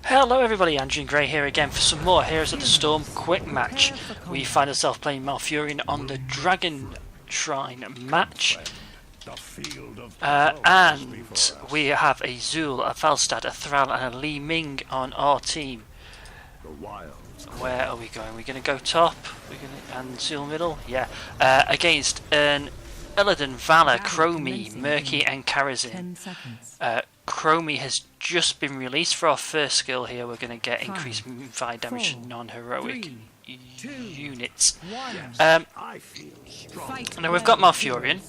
Hello everybody, Andrew Gray here again for some more Heroes of the Storm quick match. We find ourselves playing Malfurion on the Dragon Shrine match. And we have a Zul, a Falstad, a Thrall and a Li Ming on our team. Where are we going? We're going to go top and Zul middle? Yeah. Against an Illidan, Valor, Chromie, Murky and Karazin. Chromie has just been released for our first skill here. We're going to get increased fire damage to non-heroic units. Now we've got Malfurion.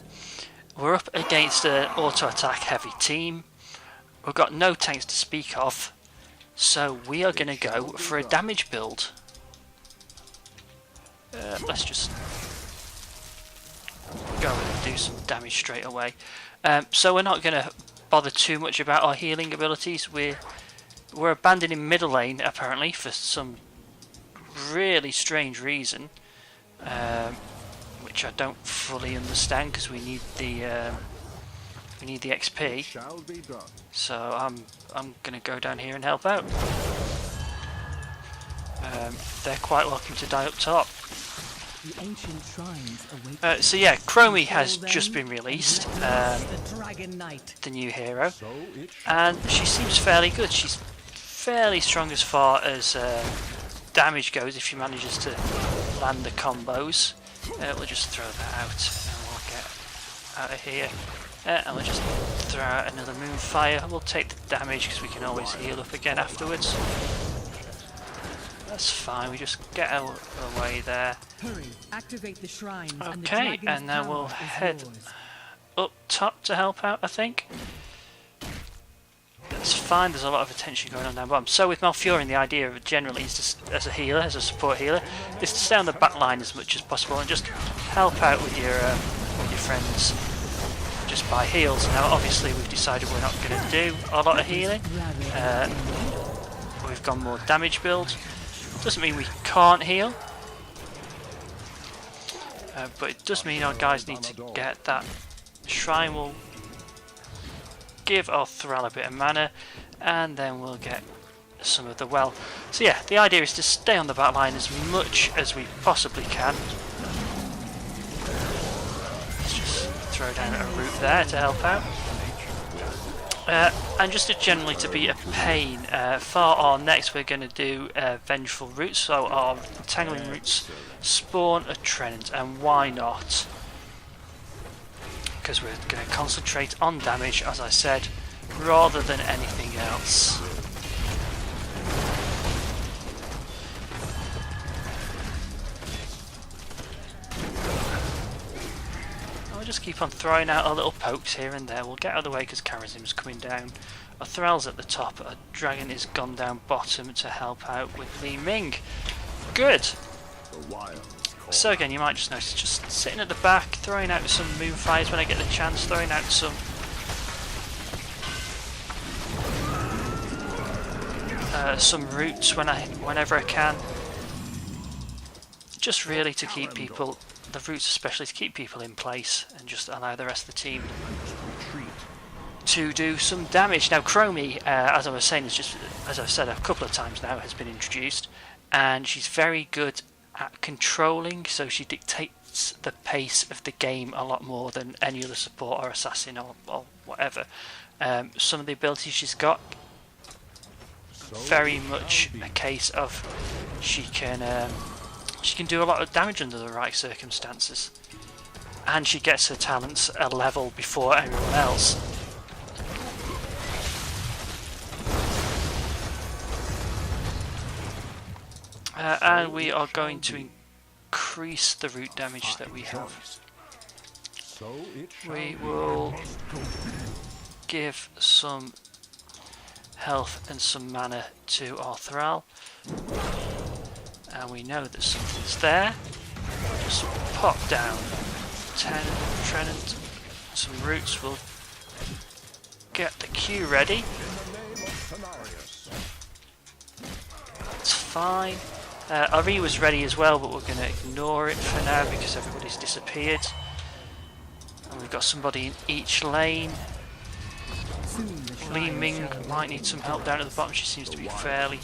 We're up against an auto-attack heavy team. We've got no tanks to speak of. So we are going to go for a damage build. Let's just go and do some damage straight away. So we're not going to bother too much about our healing abilities. We're abandoning middle lane apparently for some really strange reason, which I don't fully understand because we need the XP. So I'm gonna go down here and help out. They're quite welcome to die up top. So yeah, Chromie has just been released, the new hero, and she seems fairly good. She's fairly strong as far as damage goes if she manages to land the combos. We'll just throw that out and we'll get out of here. And we'll just throw out another Moonfire. We'll take the damage because we can always heal up again afterwards. That's fine, we just get away there. Okay, and now we'll head up top to help out, I think. That's fine, there's a lot of attention going on down bottom. So with Malfurion, the idea of it generally is to, as a healer, as a support healer, is to stay on the back line as much as possible and just help out with your friends just by heals. Now obviously we've decided we're not going to do a lot of healing. We've gone more damage build. Doesn't mean we can't heal, but it does mean our guys need to get that shrine. Will give our Thrall a bit of mana, and then we'll get some of the well. So yeah, the idea is to stay on the back line as much as we possibly can. Let's just throw down a root there to help out. And just generally to be a pain, for our next we're going to do Vengeful Roots, so our Tangling Roots spawn a Treant, and why not? Because we're going to concentrate on damage, as I said, rather than anything else. We'll just keep on throwing out our little pokes here and there. We'll get out of the way because Karazim's coming down. Our Thrall's at the top, our Dragon is gone down bottom to help out with Li Ming. Good! So again, you might just notice just sitting at the back, throwing out some Moonfires when I get the chance, throwing out some roots whenever I can. Just really to keep people, the roots especially, to keep people in place and just allow the rest of the team to do some damage. Now Chromie, as I was saying, is just, as I've said a couple of times now, has been introduced, and she's very good at controlling, so she dictates the pace of the game a lot more than any other support or assassin or whatever. Some of the abilities she's got, very much a case of she can do a lot of damage under the right circumstances, and she gets her talents a level before everyone else. And we are going to increase the root damage that we have. We will give some health and some mana to our Thrall. And we know that something's there. Just pop down 10 Treant, some roots. Will get the Q ready. That's fine. Our E was ready as well, but we're going to ignore it for now because everybody's disappeared. And we've got somebody in each lane. Li Ming might need some help down at the bottom. She seems to be fairly...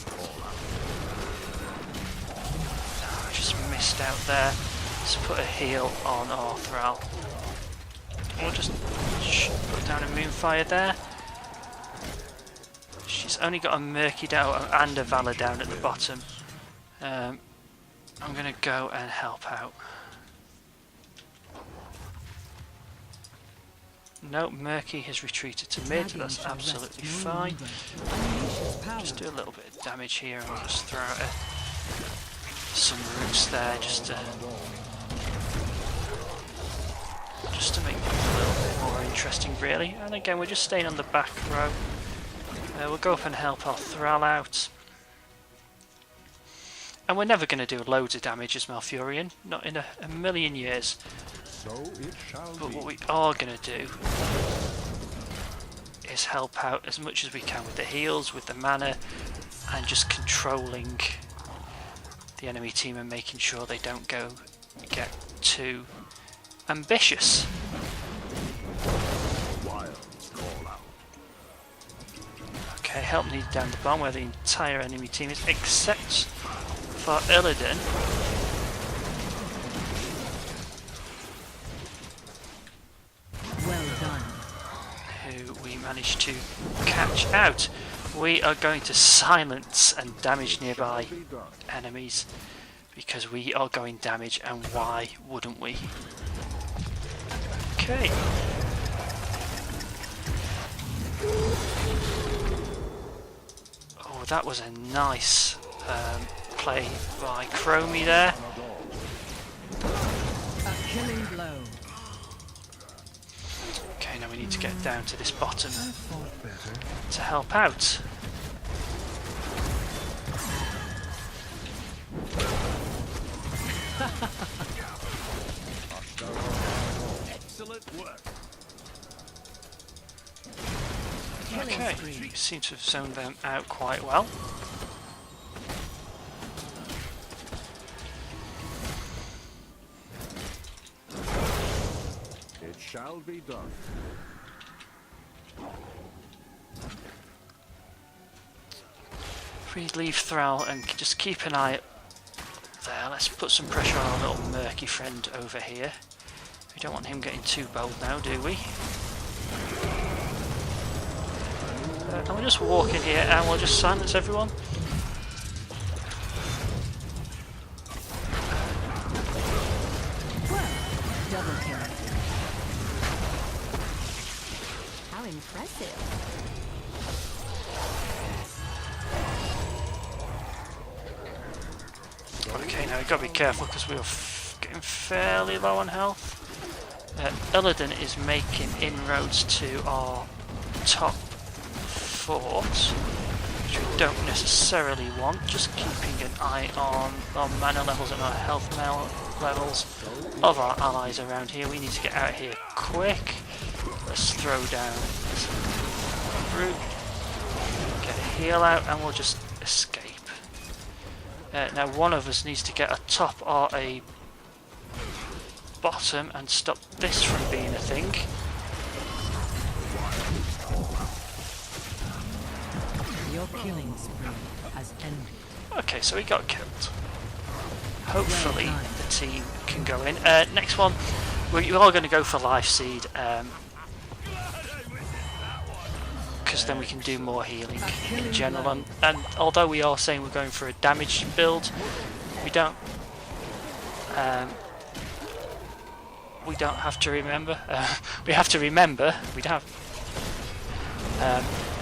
I just missed out there. Let's put a heal on our Thrall. We'll just put down a Moonfire there. She's only got a Murky down and a Valor down at the bottom. I'm going to go and help out. No, Murky has retreated to mid, that's absolutely fine. Just do a little bit of damage here and I'll just throw out some roots there just to make things a little bit more interesting really. And again, we're just staying on the back row. We'll go up and help our Thrall out. And we're never going to do loads of damage as Malfurion, not in a million years. But what we are going to do is help out as much as we can with the heals, with the mana, and just controlling the enemy team and making sure they don't get too ambitious. Okay, help needed down the bottom where the entire enemy team is, except for Illidan. Well done. Who we managed to catch out. We are going to silence and damage nearby enemies because we are going damage, and why wouldn't we? Okay. Oh, that was a nice play by Chromie there. A killing blow. Okay, now we need to get down to this bottom to help out. Excellent work. Okay, we seem to have zoned them out quite well. It shall be done. If we leave Thrall and just keep an eye there, let's put some pressure on our little Murky friend over here. We don't want him getting too bold now, do we? And we'll just walk in here and we'll just silence everyone. Well, double kill. How impressive. Okay, now we've got to be careful because we are getting fairly low on health. Illidan is making inroads to our top fort, which we don't necessarily want. Just keeping an eye on our mana levels and our health levels of our allies around here. We need to get out of here quick. Let's throw down some root, get a heal out, and we'll just escape. Now one of us needs to get a top or a bottom and stop this from being a thing. Your killing spree has ended. Okay, so he got killed. Hopefully the team can go in. Next one, we're all going to go for Life Seed, because then we can do more healing in general. And although we are saying we're going for a damage build, we don't have to remember. We have to remember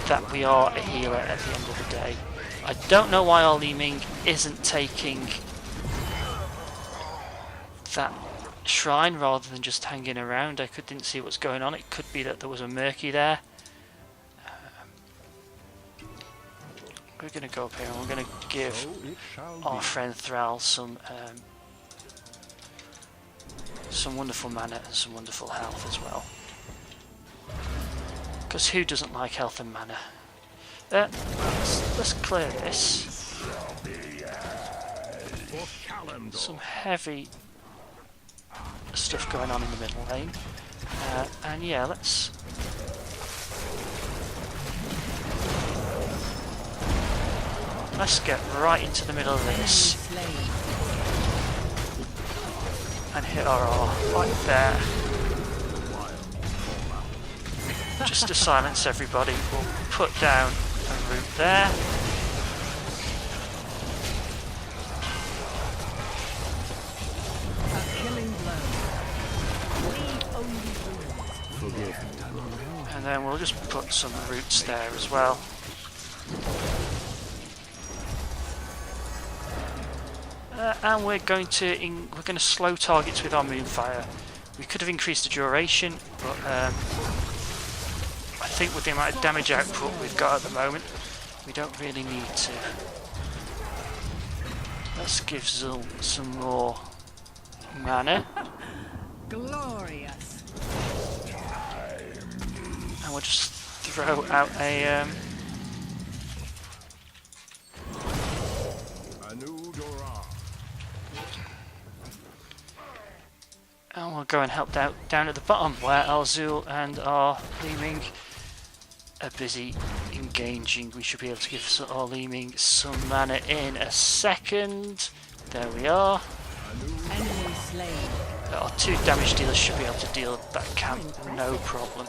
that we are a healer at the end of the day. I don't know why our Li Ming isn't taking that shrine rather than just hanging around. I didn't see what's going on. It could be that there was a Murky there. We're going to go up here and we're going to give our friend Thrall some wonderful mana and some wonderful health as well. Because who doesn't like health and mana? Let's clear this. Some heavy stuff going on in the middle lane. And yeah, let's Let's get right into the middle of this and hit our R right there. Just to silence everybody, we'll put down a root there. And then we'll just put some roots there as well. And we're going to slow targets with our Moonfire. We could have increased the duration, but I think with the amount of damage output we've got at the moment, we don't really need to. Let's give Zul some more mana. Glorious. And we'll just throw out a new Dora. and we'll go and help down at the bottom where our Zul and our Leeming are busy engaging. We should be able to give our Leeming some mana in a second. There we are. Enemy slain. Our 2 damage dealers should be able to deal that camp no problem.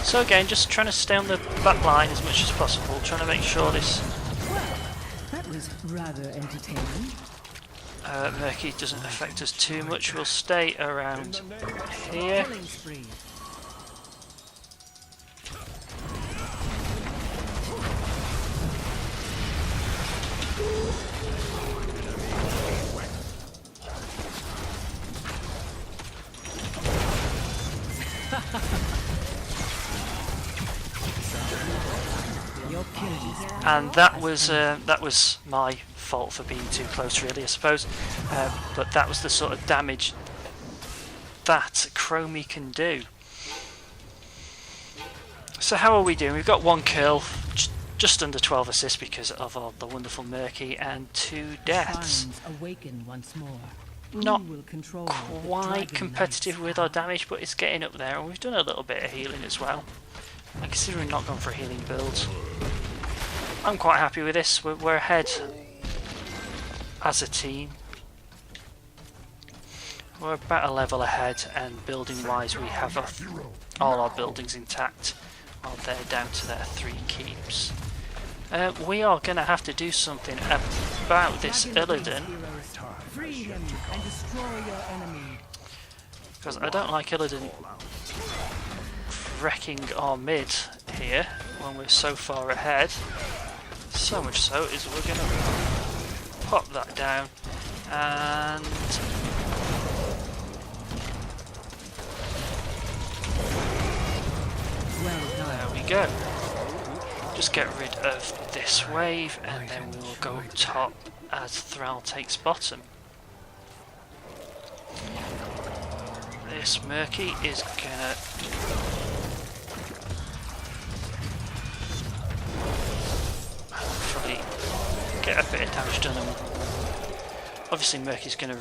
So again, just trying to stay on the back line as much as possible, trying to make sure this That was rather entertaining. Murky doesn't affect us too much. We'll stay around here. Killing spree. Your killing spree. And that was my fault for being too close, really, I suppose. But that was the sort of damage that Chromie can do. So how are we doing? We've got 1 kill, just under 12 assists because of the wonderful Murky, and 2 deaths. Signs awaken once more. Not Who will control the quite dragon competitive knight's with our power? damage, but it's getting up there, and we've done a little bit of healing as well. And considering we've not gone for a healing build, I'm quite happy with this. We're ahead as a team. We're about a level ahead, and building wise we have all our buildings intact while they're down to their 3 keeps. We are going to have to do something about this Illidan, Free him and destroy your enemy. because I don't like Illidan wrecking our mid here when we're so far ahead. So much so is we're going to pop that down and Well done. there we go. Just get rid of this wave and then we will go top as Thrall takes bottom. This Murky is gonna probably get a bit of damage done, and obviously Murky's gonna.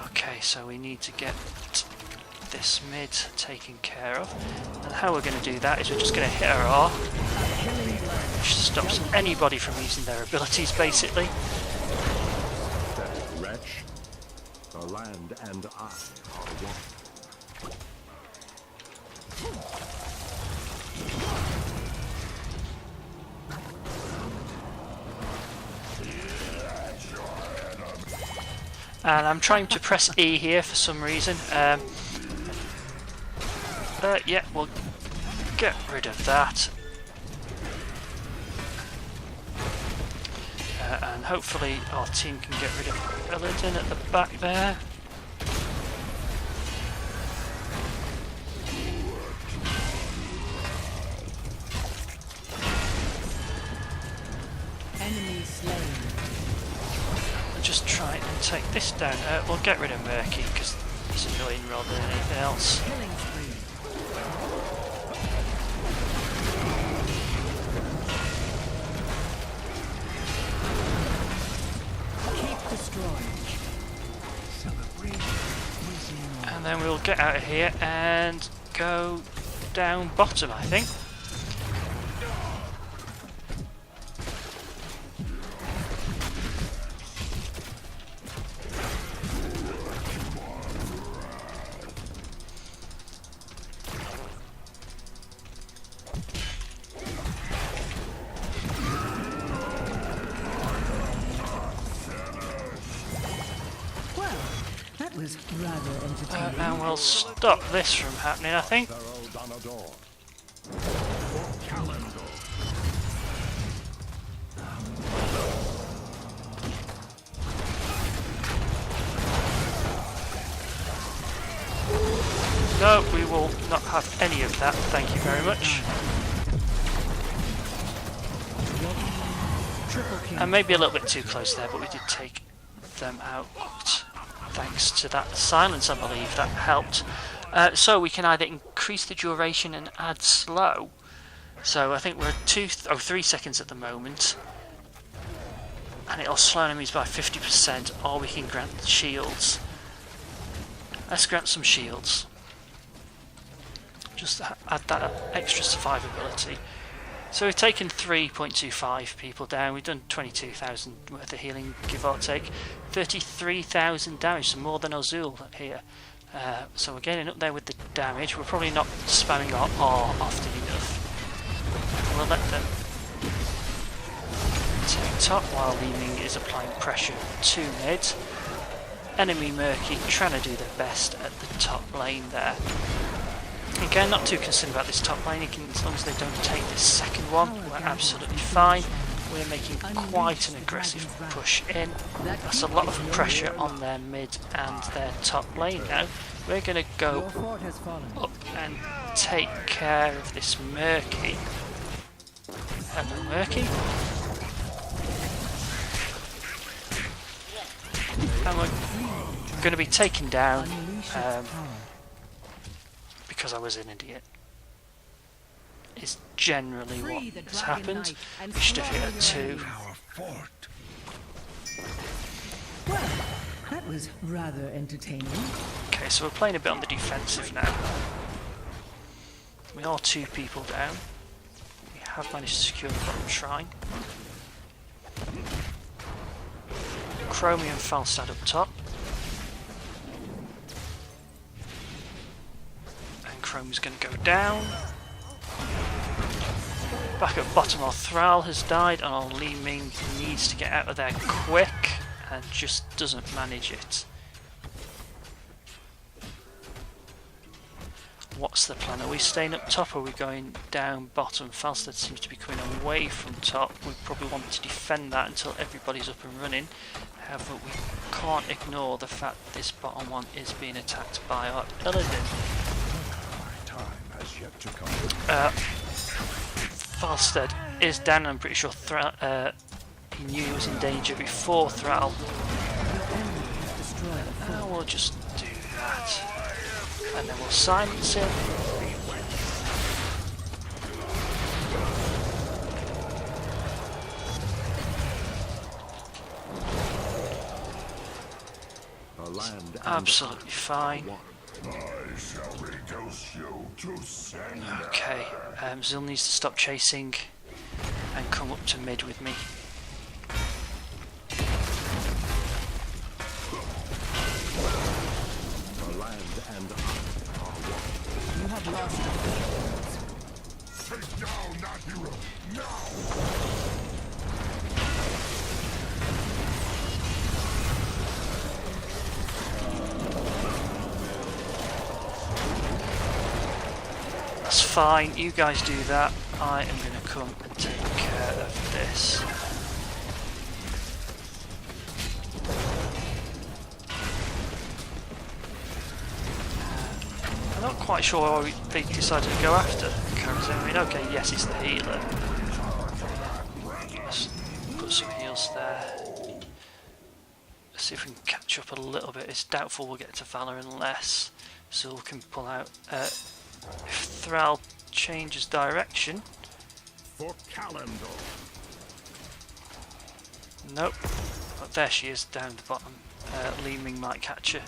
Okay, so we need to get this mid taken care of, and how we're going to do that is we're just going to hit our R, which stops anybody from using their abilities basically. That wretch. The land and I are one. And I'm trying to press E here for some reason. Yeah, we'll get rid of that. And hopefully our team can get rid of Illidan at the back there. Enemy slain. I'll just try and take this down. We'll get rid of Murky because he's annoying rather than anything else. Killing spree. Keep destroying. And then we'll get out of here and go down bottom, I think. That was rather entertaining. And we'll stop this from happening, I think. No, we will not have any of that, thank you very much. And maybe a little bit too close there, but we did take them out. Thanks to that silence, I believe that helped. So we can either increase the duration and add slow. So I think we're at 3 seconds at the moment, and it'll slow enemies by 50%, or we can grant shields. Let's grant some shields. Just add that extra survivability. So we've taken 3.25 people down. We've done 22,000 worth of healing, give or take. 33,000 damage, so more than Azul here. So we're getting up there with the damage. We're probably not spamming our R often enough. We'll let them take top while Li Ming is applying pressure to mid. Enemy Murky trying to do their best at the top lane there. Again, not too concerned about this top lane, as long as they don't take this second one, we're absolutely fine. We're making quite an aggressive push in. That's a lot of pressure on their mid and their top lane now. We're going to go up and take care of this Murky. Hello, Murky. And we're going to be taken down. Because I was an idiot, is generally what has happened. We should have hit a 2. Well, that was rather entertaining. Okay, so we're playing a bit on the defensive now. We are 2 people down. We have managed to secure the bottom shrine. Chromium Falstad up top. Chrome's going to go down. Back at bottom, our Thrall has died, and our Li Ming needs to get out of there quick and just doesn't manage it. What's the plan? Are we staying up top or are we going down bottom? Falstad seems to be coming away from top. We probably want to defend that until everybody's up and running. However, we can't ignore the fact that this bottom one is being attacked by our Illidan. Falstad is down. I'm pretty sure he knew he was in danger before Thrall. We'll just do that, and then we'll silence him. Absolutely fine. Okay, Zil needs to stop chasing and come up to mid with me. You have lost. Take down that hero now. That's fine, you guys do that. I am going to come and take care of this. I'm not quite sure why they decided to go after Karazin. I mean, okay, yes, it's the healer. Let's put some heals there. Let's see if we can catch up a little bit. It's doubtful we'll get to Valor unless Zul can pull out. If Thrall changes direction. For Calendar. Nope. But there she is down the bottom. Li Ming might catch her.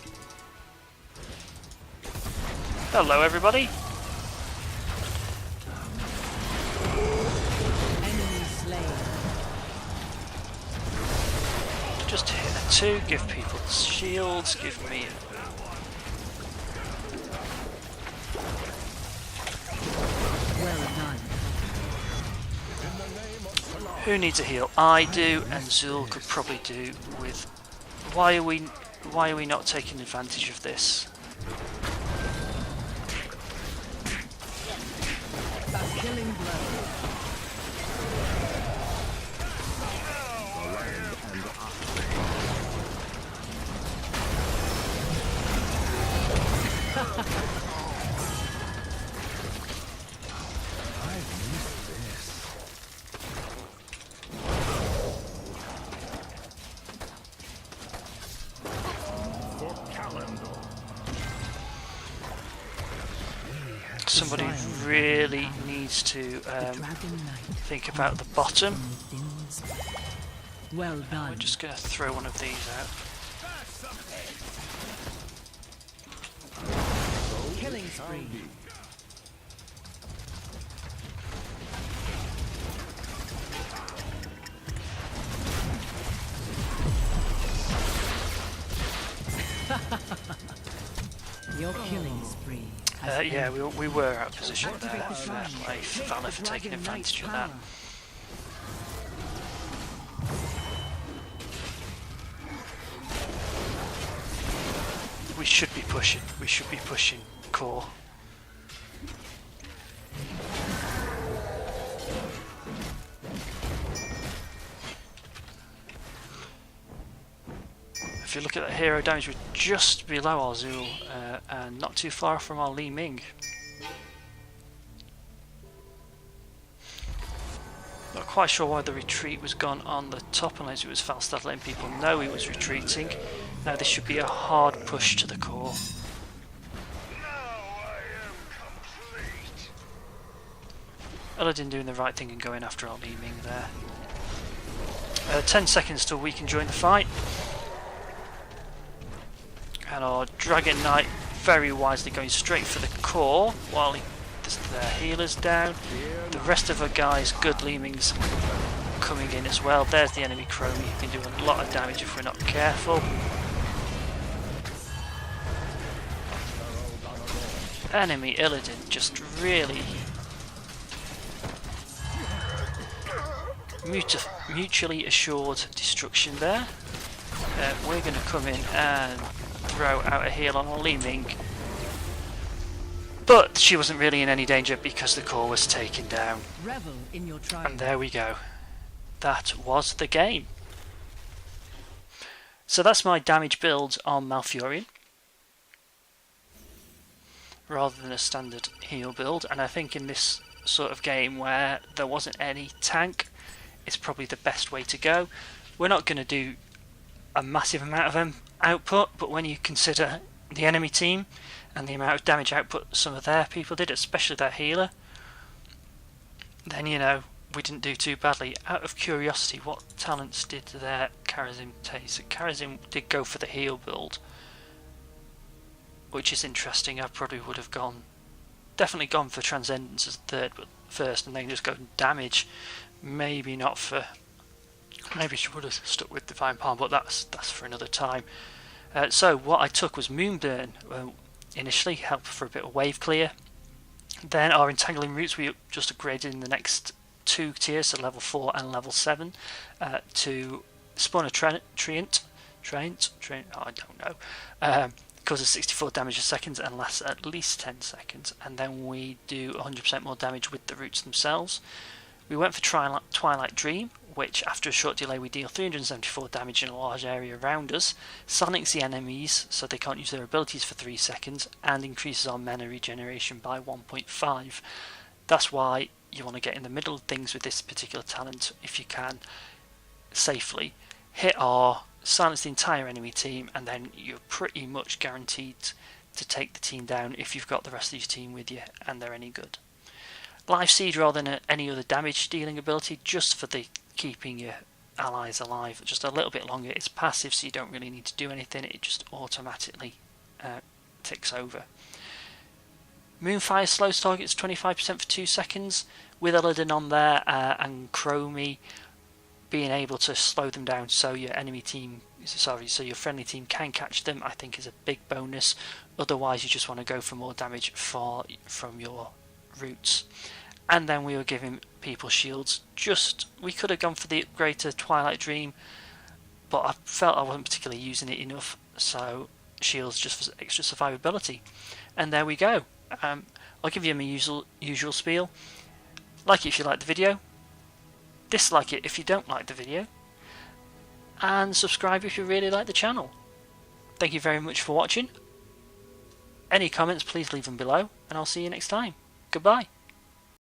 Hello everybody. 2, give people shields, give me... Well done. Who needs a heal? I do, and Zul could probably do with... Why are we not taking advantage of this? A killing blow. For calendar. Somebody really needs to Dragon Knight. think about the bottom. Things. Well done. We're just going to throw one of these out. Killing spree. Your killing spree. Yeah, we were out of position there. Fair play for Valor for taking advantage of that. We should be pushing. We should be pushing core. If you look at the hero damage, we're just below our Zul and not too far from our Li Ming. Not quite sure why the retreat was gone on the top unless it was Falstad letting people know he was retreating. Now this should be a hard push to the core. Aladdin doing the right thing and going after our Li Ming there. 10 seconds till we can join the fight. And our Dragon Knight very wisely going straight for the core while their healer's down. The rest of our guys, good Li Ming's coming in as well. There's the enemy Chromie who can do a lot of damage if we're not careful. Enemy Illidan just really mutually assured destruction there. We're going to come in and throw out a heal on our Li Ming, but she wasn't really in any danger because the core was taken down. Revel in your triumph. And there we go. That was the game. So that's my damage build on Malfurion, rather than a standard heal build. And I think in this sort of game where there wasn't any tank, it's probably the best way to go. We're not going to do a massive amount of output, but when you consider the enemy team and the amount of damage output some of their people did, especially their healer, then you know we didn't do too badly. Out of curiosity, what talents did their Karazim take? So Karazim did go for the heal build, which is interesting. I probably would have definitely gone for Transcendence as third, but first, and then just go damage. Maybe not for. Maybe she would have stuck with Divine Palm, but that's for another time. So what I took was Moonburn initially, helped for a bit of wave clear. Then our Entangling Roots we just upgraded in the next 2 tiers, so level 4 and level 7, to spawn a Treant, I don't know, causes 64 damage a second and lasts at least 10 seconds, and then we do 100% more damage with the roots themselves. We went for Twilight Dream, which after a short delay we deal 374 damage in a large area around us, silence the enemies so they can't use their abilities for 3 seconds, and increases our mana regeneration by 1.5. That's why you want to get in the middle of things with this particular talent if you can, safely. Hit R, silence the entire enemy team, and then you're pretty much guaranteed to take the team down if you've got the rest of your team with you and they're any good. Life Seed rather than any other damage dealing ability, just for the keeping your allies alive just a little bit longer. It's passive, so you don't really need to do anything, it just automatically ticks over. Moonfire slows targets 25% for 2 seconds, with Illidan on there and Chromie being able to slow them down so your enemy team sorry, so your friendly team can catch them, I think is a big bonus. Otherwise, you just want to go for more damage from your roots. And then we were giving people shields. We could have gone for the upgrade to Twilight Dream, but I felt I wasn't particularly using it enough, so shields just for extra survivability. And there we go. I'll give you my usual spiel. Like it if you like the video, dislike it if you don't like the video, and subscribe if you really like the channel. Thank you very much for watching. Any comments, please leave them below, and I'll see you next time. Goodbye.